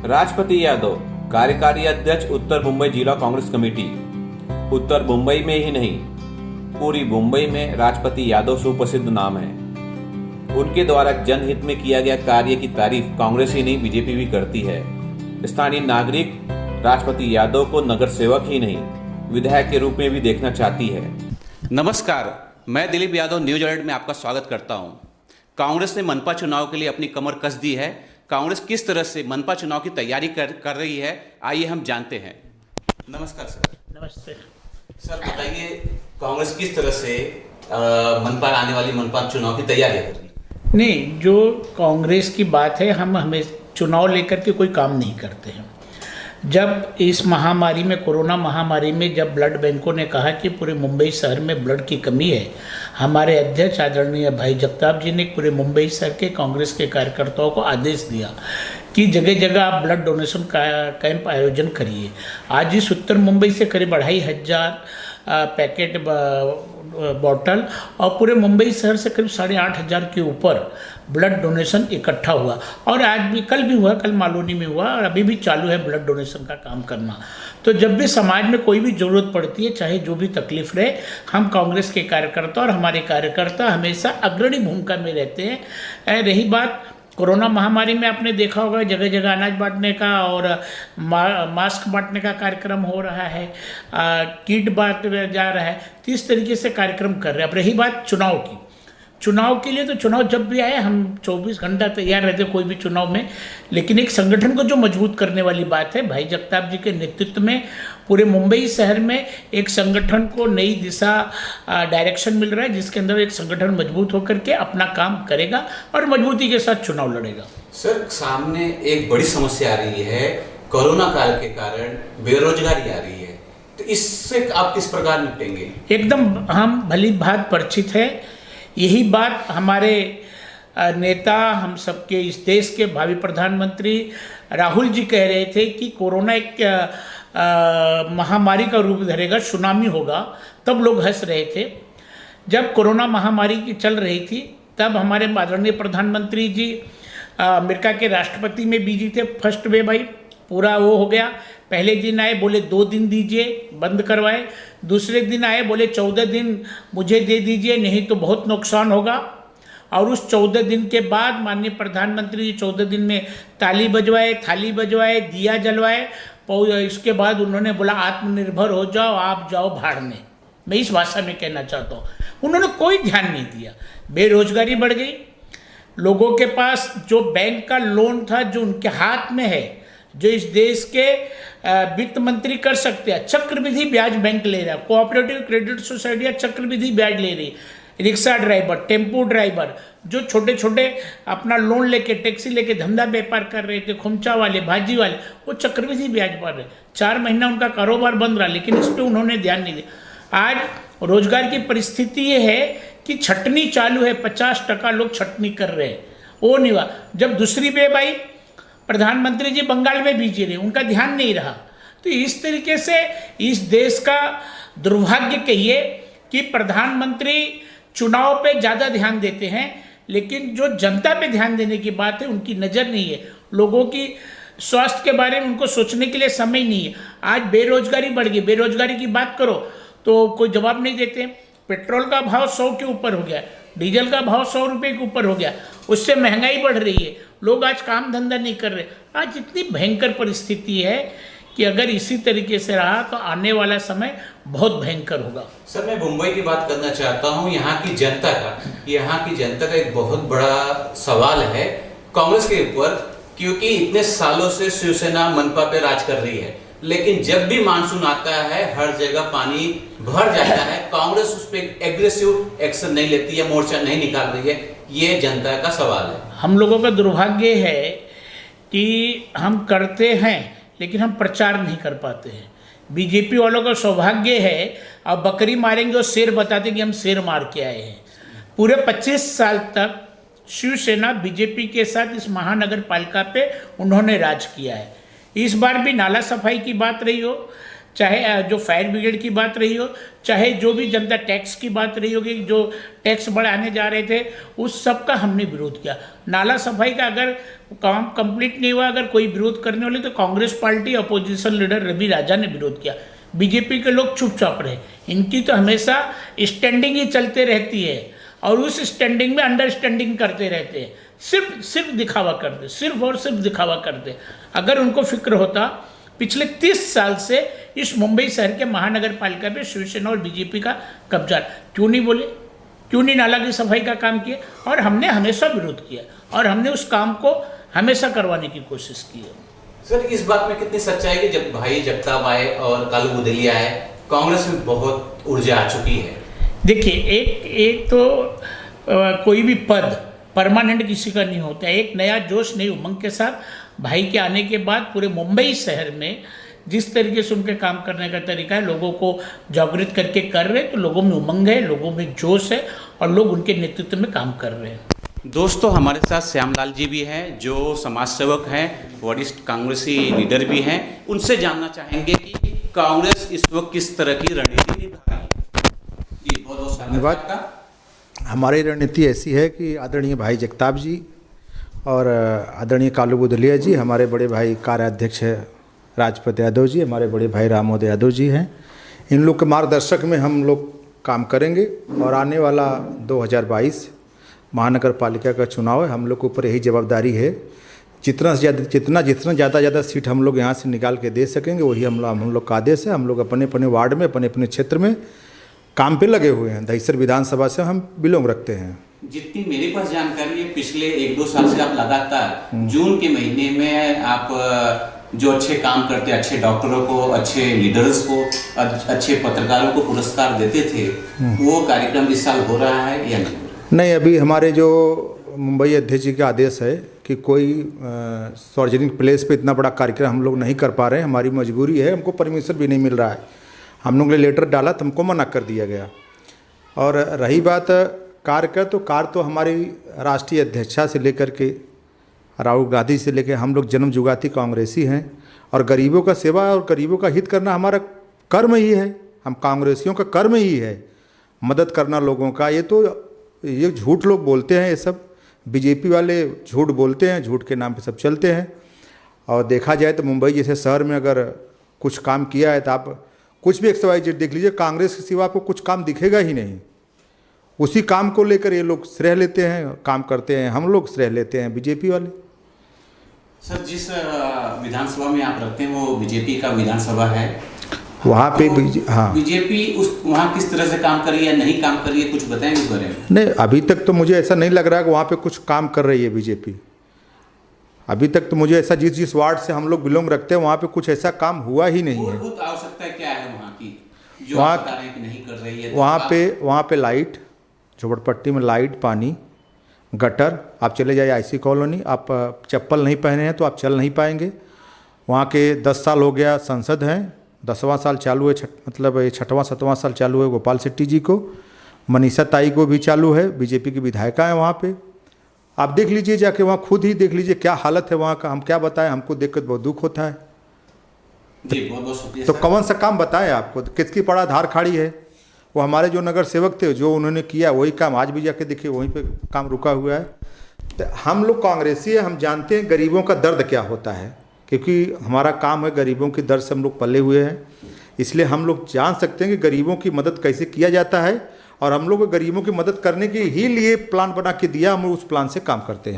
राजपति यादव, कार्यकारी अध्यक्ष उत्तर मुंबई जिला कांग्रेस कमेटी। उत्तर मुंबई में ही नहीं, पूरी मुंबई में राजपति यादव सुप्रसिद्ध नाम है। उनके द्वारा जनहित में किया गया कार्य की तारीफ कांग्रेस ही नहीं बीजेपी भी करती है। स्थानीय नागरिक राजपति यादव को नगर सेवक ही नहीं, विधायक के रूप में भी देखना चाहती है। नमस्कार, मैं दिलीप यादव न्यूज अलर्ट में आपका स्वागत करता हूं। कांग्रेस ने मनपा चुनाव के लिए अपनी कमर कस दी है। कांग्रेस किस तरह से मनपा चुनाव की तैयारी कर रही है, आइए हम जानते हैं। नमस्कार सर। नमस्ते सर, बताइए कांग्रेस किस तरह से मनपा आने वाली मनपा चुनाव की तैयारी कर रही है? नहीं, जो कांग्रेस की बात है, हम हमें चुनाव लेकर के कोई काम नहीं करते हैं। जब इस महामारी में, कोरोना महामारी में, जब ब्लड बैंकों ने कहा कि पूरे मुंबई शहर में ब्लड की कमी है, हमारे अध्यक्ष आदरणीय भाई जगताप जी ने पूरे मुंबई शहर के कांग्रेस के कार्यकर्ताओं को आदेश दिया कि जगह जगह आप ब्लड डोनेशन का कैंप आयोजन करिए। आज इस उत्तर मुंबई से करीब 2500 पैकेट बॉटल और पूरे मुंबई शहर से करीब 8500 के ऊपर ब्लड डोनेशन इकट्ठा हुआ। और आज भी, कल भी हुआ, कल मालूनी में हुआ और अभी भी चालू है ब्लड डोनेशन का काम करना। तो जब भी समाज में कोई भी ज़रूरत पड़ती है, चाहे जो भी तकलीफ रहे, हम कांग्रेस के कार्यकर्ता और हमारे कार्यकर्ता हमेशा अग्रणी भूमिका में रहते हैं। रही बात कोरोना महामारी में, आपने देखा होगा जगह जगह अनाज बांटने का और मास्क बांटने का कार्यक्रम हो रहा है, किट बांट जा रहा है। तो इस तरीके से कार्यक्रम कर रहे हैं। अब रही बात चुनाव की, चुनाव के लिए तो चुनाव जब भी आए हम 24 घंटा तैयार रहते कोई भी चुनाव में। लेकिन एक संगठन को जो मजबूत करने वाली बात है, भाई जगताप जी के नेतृत्व में पूरे मुंबई शहर में एक संगठन को नई दिशा, डायरेक्शन मिल रहा है, जिसके अंदर एक संगठन मजबूत होकर के अपना काम करेगा और मजबूती के साथ चुनाव लड़ेगा। सर, सामने एक बड़ी समस्या आ रही है, कोरोना काल के कारण बेरोजगारी आ रही है, तो इससे आप किस प्रकार निपटेंगे? एकदम हम भली भांति परिचित है। यही बात हमारे नेता, हम सबके इस देश के भावी प्रधानमंत्री राहुल जी कह रहे थे कि कोरोना एक महामारी का रूप धरेगा, सुनामी होगा। तब लोग हंस रहे थे। जब कोरोना महामारी की चल रही थी, तब हमारे आदरणीय प्रधानमंत्री जी अमेरिका के राष्ट्रपति में बिजी थे। फर्स्ट वेव आई, पूरा वो हो गया। पहले दिन आए, बोले 2 दिन दीजिए, बंद करवाए। दूसरे दिन आए, बोले 14 दिन मुझे दे दीजिए, नहीं तो बहुत नुकसान होगा। और उस 14 दिन के बाद माननीय प्रधानमंत्री जी 14 दिन में ताली बजवाए, थाली बजवाए, दिया जलवाए। इसके बाद उन्होंने बोला आत्मनिर्भर हो जाओ, आप जाओ भाड़ने। मैं इस भाषा में कहना चाहता हूँ, उन्होंने कोई ध्यान नहीं दिया। बेरोजगारी बढ़ गई। लोगों के पास जो बैंक का लोन था, जो उनके हाथ में है, जो इस देश के वित्त मंत्री कर सकते हैं, चक्रवृद्धि ब्याज बैंक ले रहा है। कोऑपरेटिव क्रेडिट सोसाइटियाँ चक्रवृद्धि ब्याज ले रही। रिक्शा ड्राइवर, टेम्पो ड्राइवर, जो छोटे छोटे अपना लोन लेके, टैक्सी लेके धंधा व्यापार कर रहे थे, खुमचा वाले, भाजी वाले, वो चक्रवृद्धि ब्याज पर रहे। 4 महीना उनका कारोबार बंद रहा, लेकिन इस पर उन्होंने ध्यान नहीं दिया। आज रोजगार की परिस्थिति ये है कि छटनी चालू है, 50% लोग छटनी कर रहे हैं, वो नहीं हुआ। जब दूसरी वेव आई, प्रधानमंत्री जी बंगाल में बिजी रहे, उनका ध्यान नहीं रहा। तो इस तरीके से इस देश का दुर्भाग्य कहिए कि प्रधानमंत्री चुनाव पे ज़्यादा ध्यान देते हैं, लेकिन जो जनता पे ध्यान देने की बात है उनकी नज़र नहीं है। लोगों की स्वास्थ्य के बारे में उनको सोचने के लिए समय नहीं है। आज बेरोजगारी बढ़ गई, बेरोजगारी की बात करो तो कोई जवाब नहीं देते। पेट्रोल का भाव 100 के ऊपर हो गया, डीजल का भाव 100 रुपये के ऊपर हो गया, उससे महंगाई बढ़ रही है। लोग आज काम धंधा नहीं कर रहे। आज इतनी भयंकर परिस्थिति है कि अगर इसी तरीके से रहा तो आने वाला समय बहुत भयंकर होगा। सर, मैं मुंबई की बात करना चाहता हूँ, यहाँ की जनता का एक बहुत बड़ा सवाल है कांग्रेस के ऊपर, क्योंकि इतने सालों से शिवसेना मनपा पे राज कर रही है, लेकिन जब भी मानसून आता है हर जगह पानी भर जाता है। कांग्रेस उस पर एग्रेसिव एक्शन नहीं लेती है, मोर्चा नहीं निकाल रही है, ये जनता का सवाल है। हम लोगों का दुर्भाग्य है कि हम करते हैं लेकिन हम प्रचार नहीं कर पाते हैं। बीजेपी वालों का सौभाग्य है, अब बकरी मारेंगे और शेर बताते कि हम शेर मार के आए हैं। पूरे 25 साल तक शिवसेना बीजेपी के साथ इस महानगर पालिका पे उन्होंने राज किया है। इस बार भी नाला सफाई की बात रही हो, चाहे जो फायर ब्रिगेड की बात रही हो, चाहे जो भी जनता टैक्स की बात रही होगी, जो टैक्स बढ़ाने जा रहे थे, उस सब का हमने विरोध किया। नाला सफाई का अगर काम कंप्लीट नहीं हुआ, अगर कोई विरोध करने वाले, तो Congress party opposition leader Ravi Raja ने विरोध किया। बीजेपी के लोग चुपचाप रहे। इनकी तो हमेशा स्टैंडिंग ही चलते रहती है और उस स्टैंडिंग में अंडरस्टैंडिंग करते रहते हैं। सिर्फ दिखावा करते, सिर्फ और सिर्फ दिखावा करते। अगर उनको फिक्र होता, पिछले 30 साल से इस मुंबई शहर के महानगर पालिका पे शिवसेना और बीजेपी का कब्जा, क्यों नहीं बोले, क्यों नहीं नाला की सफाई का काम किया? और हमने हमेशा विरोध किया और हमने उस काम को हमेशा करवाने की कोशिश की है। सर, इस बात में कितनी सच्चाई है कि जब भाई जगताप आए और कालू बुदलिया आए, कांग्रेस में बहुत ऊर्जा आ चुकी है? देखिए, एक तो कोई भी पद परमानेंट किसी का नहीं होता है। एक नया जोश, नई उमंग के साथ भाई के आने के बाद पूरे मुंबई शहर में जिस तरीके से उनके काम करने का तरीका है, लोगों को जागृत करके कर रहे हैं, तो लोगों में उमंग है, लोगों में जोश है और लोग उनके नेतृत्व में काम कर रहे हैं। दोस्तों, हमारे साथ श्यामलाल जी भी हैं, जो समाज सेवक हैं, वरिष्ठ कांग्रेसी लीडर भी हैं। उनसे जानना चाहेंगे कि कांग्रेस इस वक्त किस तरह की रणनीति निभा रही है। जी, बहुत बहुत धन्यवाद आपका। हमारी रणनीति ऐसी है कि आदरणीय भाई जगताप जी और आदरणीय कालू बुदलिया जी, हमारे बड़े भाई कार्याध्यक्ष है राजपत यादव जी, हमारे बड़े भाई रामोद यादव जी हैं। इन लोग के मार्गदर्शक में हम लोग काम करेंगे और आने वाला 2022 महानगर पालिका का चुनाव है। हम लोग के ऊपर यही जवाबदारी है, जितना ज़्यादा सीट हम लोग यहाँ से निकाल के दे सकेंगे, वही हम लोग का आदेश है। हम लोग अपने अपने वार्ड में, अपने अपने क्षेत्र में काम पे लगे हुए हैं। दहिसर विधानसभा से हम बिलोंग रखते हैं। जितनी मेरे पास जानकारी है, पिछले 1-2 साल से आप लगातार जून के महीने में आप जो अच्छे काम करते, अच्छे डॉक्टरों को, अच्छे लीडर्स को, अच्छे पत्रकारों को पुरस्कार देते थे, वो कार्यक्रम इस साल हो रहा है या नहीं? नहीं, अभी हमारे जो मुंबई अध्यक्ष जी का आदेश है कि कोई सार्वजनिक प्लेस पे इतना बड़ा कार्यक्रम हम लोग नहीं कर पा रहे हैं। हमारी मजबूरी है, हमको परमिशन भी नहीं मिल रहा है। हम लोग ने लेटर डाला तो हमको मना कर दिया गया। और रही बात कार्य का, तो कार्य तो हमारी राष्ट्रीय अध्यक्षा से लेकर के राहुल गांधी से लेकर हम लोग जन्म जुगाती कांग्रेसी हैं और गरीबों का सेवा और गरीबों का हित करना हमारा कर्म ही है। हम कांग्रेसियों का कर्म ही है मदद करना लोगों का। ये झूठ लोग बोलते हैं, ये सब बीजेपी वाले झूठ बोलते हैं, झूठ के नाम पे सब चलते हैं। और देखा जाए तो मुंबई जैसे शहर में अगर कुछ काम किया है तो आप कुछ भी XYZ देख लीजिए, कांग्रेस के सिवा आपको कुछ काम दिखेगा ही नहीं। उसी काम को लेकर ये लोग श्रेय लेते हैं, काम करते हैं, हम लोग श्रेय लेते हैं, बीजेपी वाले। सर, जिस विधानसभा में आप रहते हैं वो बीजेपी का विधानसभा है, वहाँ पे हाँ, बीजेपी वहाँ किस तरह से काम करी या नहीं काम करी है, कुछ बताएंगे इस बारे में? नहीं, अभी तक तो मुझे ऐसा नहीं लग रहा है कि वहाँ पे कुछ काम कर रही है बीजेपी। अभी तक तो मुझे ऐसा, जिस वार्ड से हम लोग बिलोंग रखते हैं वहाँ पे कुछ ऐसा काम हुआ ही नहीं है। मूलभूत आवश्यकता क्या है वहाँ की जो आप बता रहे हैं कि नहीं कर रही है? वहाँ पे लाइट, झोपड़पट्टी में लाइट, पानी, गटर। आप चले जाइए IC कॉलोनी, आप चप्पल नहीं पहने हैं तो आप चल नहीं पाएंगे। वहाँ के 10 साल हो गया संसद हैं, 10वां साल चालू है, मतलब 6वां 7वां साल चालू है गोपाल शेट्टी जी को, मनीषा ताई को भी चालू है, बीजेपी की विधायिका है वहाँ पे। आप देख लीजिए, जाके वहाँ खुद ही देख लीजिए क्या हालत है वहाँ का। हम क्या बताएं, हमको देखकर बहुत दुख होता है। जी, बहुत बहुत शुक्रिया। तो कौन सा काम बताएं आपको, किसकी पड़ा धार खाड़ी है? वो हमारे जो नगर सेवक थे, जो उन्होंने किया वही काम आज भी जाके देखिए वहीं पे काम रुका हुआ है। तो हम लोग कांग्रेसी है, हम जानते हैं गरीबों का दर्द क्या होता है, क्योंकि हमारा काम है गरीबों की दर्द से हम लोग पले हुए हैं। इसलिए हम लोग जान सकते हैं कि गरीबों की मदद कैसे किया जाता है और हम लोग गरीबों की मदद करने के ही लिए प्लान बना के दिया, हम उस प्लान से काम करते हैं।